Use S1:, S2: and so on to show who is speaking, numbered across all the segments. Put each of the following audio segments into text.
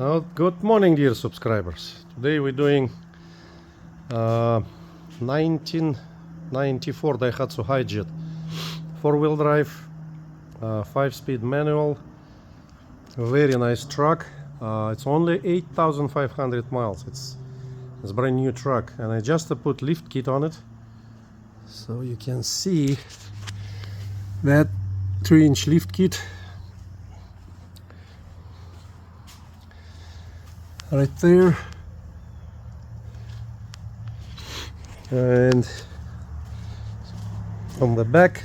S1: Good morning, dear subscribers. Today we're doing 1994 Daihatsu Hijet 4-wheel drive, 5-speed manual, very nice truck. It's only 8,500 miles. It's a brand new truck, and I just put lift kit on it, so you can see that 3-inch lift kit right there, and on the back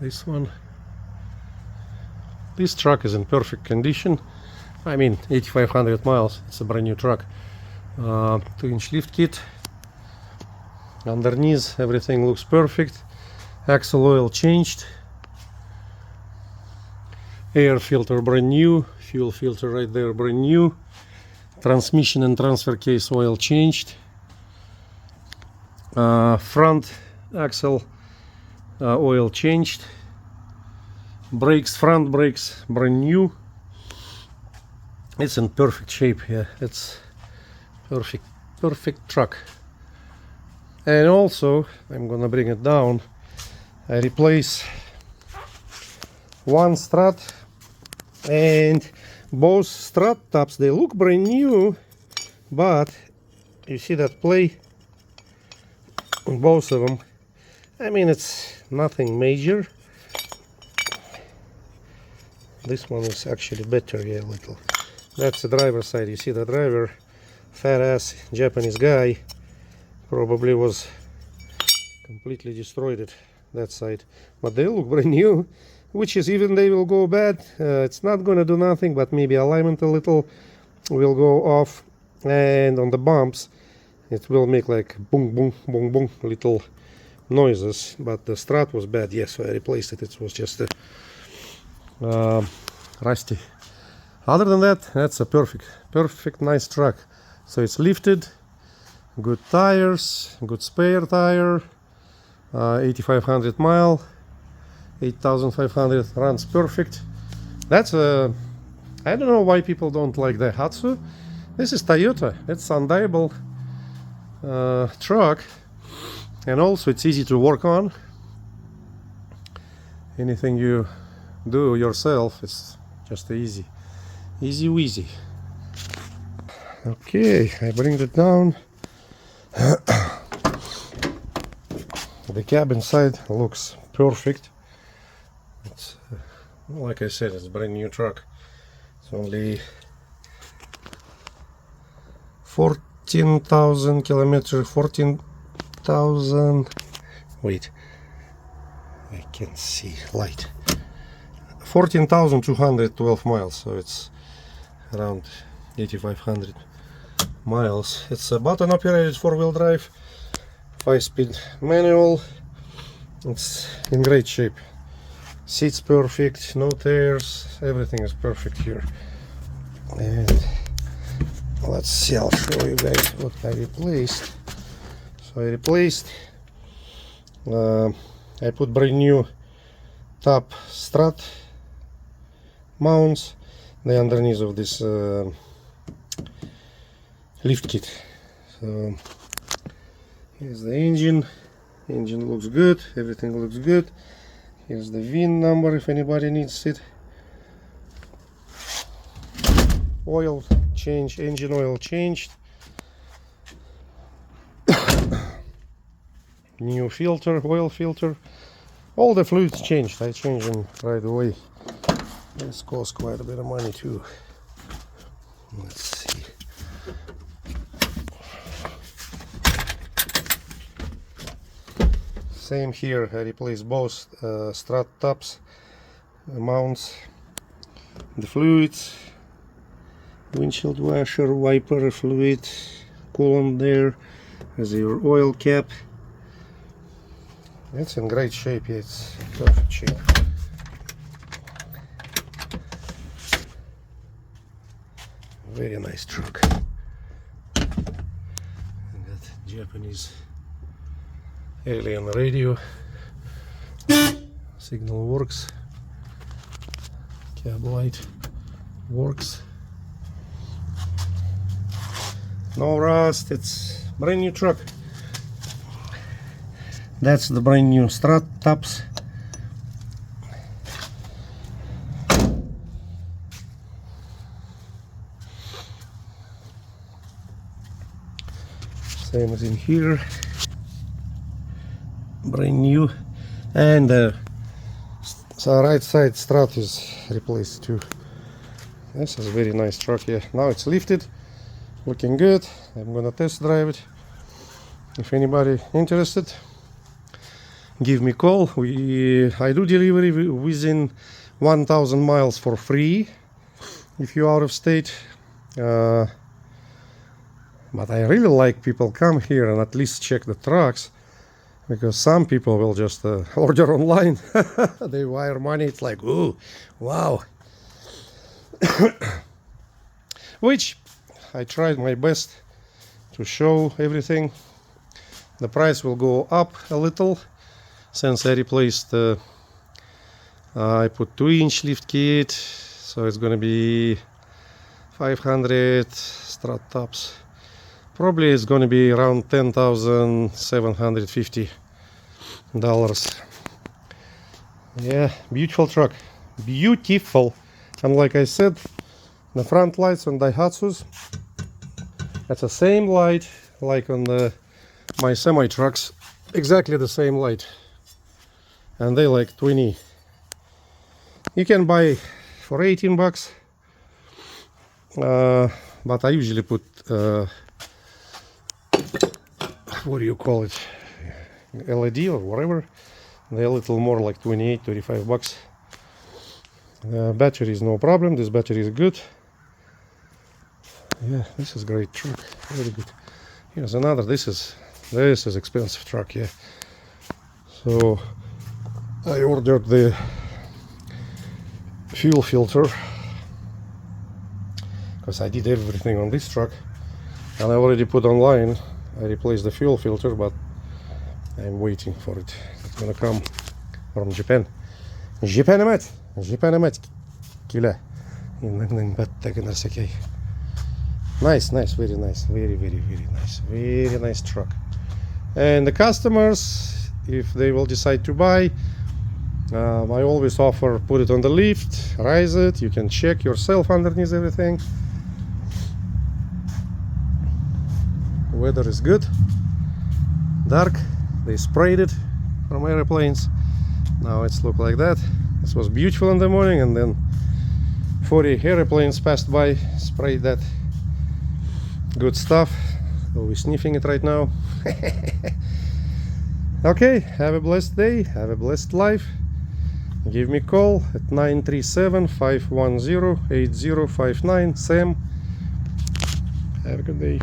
S1: this one. This truck is in perfect condition. I mean, 8,500 miles, it's a brand new truck. 2-inch lift kit. Underneath everything looks perfect. Axle oil changed, air filter brand new, fuel filter right there brand new, transmission and transfer case oil changed, front axle oil changed, brakes, front brakes brand new. It's in perfect shape. Yeah, it's perfect truck. And also, I'm gonna bring it down, I replace one strut and both strut tops. They look brand new, but you see that play on both of them. I mean, it's nothing major. This one is actually better, yeah, a little. That's the driver's side. You see the driver, fat ass Japanese guy, probably was completely destroyed it, that side. But they look brand new, which is, even they will go bad, it's not gonna do nothing, but maybe alignment a little will go off, and on the bumps it will make like boom boom boom boom little noises. But the strut was bad, yes, so I replaced it. It was just rusty. Other than that, that's a perfect nice truck. So it's lifted, good tires, good spare tire, 8,500 mile, 8,500, runs perfect. That's I don't know why people don't like Daihatsu. This is Toyota. It's undeniable truck, and also it's easy to work on. Anything you do yourself, it's just easy wheezy. Okay, I bring it down. The cabin side looks perfect. It's like I said, it's a brand new truck. It's only 14,000 kilometers. 14,000. Wait, I can see light. 14,212 miles. So it's around 8,500 miles. It's a button operated 4-wheel drive, 5-speed manual. It's in great shape. Seats perfect, no tears, everything is perfect here. And let's see, I'll show you guys what I replaced. So I replaced, I put brand new top strut mounts, the underneath of this lift kit. So here's the engine looks good, everything looks good. Here's the VIN number if anybody needs it. Oil change, engine oil changed. New filter, oil filter, all the fluids changed. I changed them right away. This costs quite a bit of money too. Let's see. Same here, I replaced both strut tops, mounts, the fluids, windshield washer, wiper fluid, coolant there, as your oil cap. It's in great shape, yeah, it's in perfect shape. Very nice truck. And that Japanese alien radio. Signal works. Cab light works. No rust, it's brand new truck. That's the brand new strut tops. Same as in here, brand new, and the right side strut is replaced too. This is a very nice truck. Yeah, now it's lifted, looking good. I'm gonna test drive it. If anybody interested, give me a call. I do delivery within 1,000 miles for free if you're out of state. But I really like people come here and at least check the trucks, because some people will just order online. They wire money. It's like, ooh, wow. Which I tried my best to show everything. The price will go up a little since I replaced I put 2-inch lift kit, so it's gonna be 500 strut tops. Probably it's gonna be around $10,750. Yeah, beautiful truck, beautiful. And like I said, the front lights on Daihatsus, that's the same light like on my semi trucks, exactly the same light, and they like 20. You can buy for 18 bucks, but I usually put what do you call it, LED or whatever. They're a little more, like 28-35 bucks. Battery is no problem. This battery is good. Yeah, this is great truck, very good. Here's another. This is expensive truck. Yeah, so I ordered the fuel filter because I did everything on this truck, and I already put online. I replaced the fuel filter, but I'm waiting for it. It's gonna come from Japan. Japan kila. Nice, very nice, very nice, very nice truck. And the customers, if they will decide to buy, I always offer put it on the lift, rise it. You can check yourself underneath everything. Weather is good, dark. They sprayed it from airplanes. Now it's look like that. This was beautiful in the morning, and then 40 airplanes passed by, sprayed that good stuff. So we're sniffing it right now. Okay, have a blessed day, have a blessed life. Give me a call at 937-510-8059. Sam, have a good day.